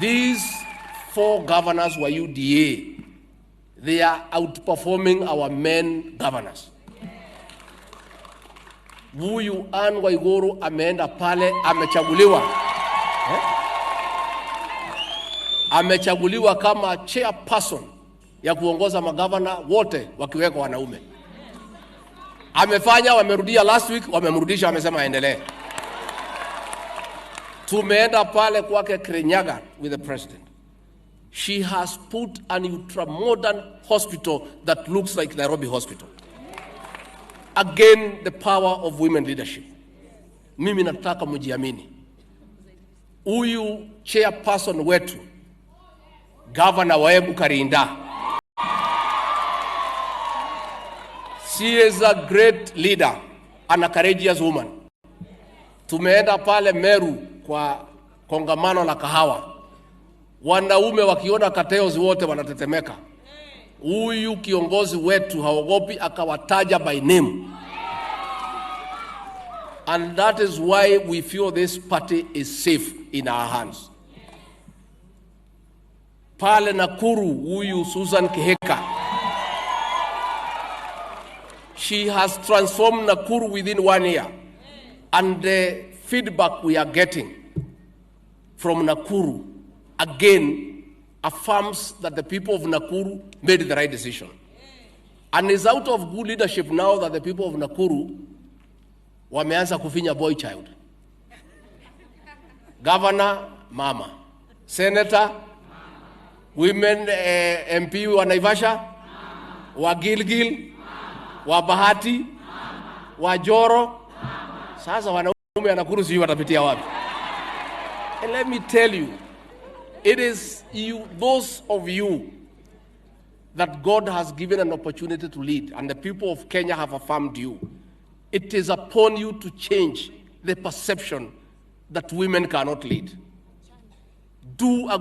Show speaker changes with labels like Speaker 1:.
Speaker 1: These 4 governors were UDA. They are outperforming our men governors. Huyu Waiguru ameenda pale, amechaguliwa. Amechaguliwa kama chairperson ya kuongoza magavana wote wakiweka wanaume. Amefanya, wamerudia last week, wamemrudisha, wamesema aendelee. Tumeenda pale kwake Kirinyaga with the president. She has put an ultra-modern hospital that looks like Nairobi Hospital. Again, the power of women leadership. Mimi nataka mjiamini. Huyu chairperson wetu, Governor wa Karinda, she is a great leader and a courageous woman. Tumeenda pale Meru kwa kongamano la kahawa. Wanaume wakiona kateos wote wanatetemeka. Huyu kiongozi wetu haogopi, akawataja by name. And that is why we feel this party is safe in our hands. Pale Nakuru, huyu Susan Kiheka, she has transformed Nakuru within 1 year. And the feedback we are getting from Nakuru again affirms that the people of Nakuru made the right decision. And it's out of good leadership now that the people of Nakuru wameanza kufinya boy child. Governor, mama. Senator, women MP wa Naivasha, wa Gilgil, wa Bahati, wa Joro. Sasa wanaume ya Nakuru sijui watapitia wapi. And let me tell you, it is you, those of you that God has given an opportunity to lead, and the people of Kenya have affirmed you. It is upon you to change the perception that women cannot lead. Do a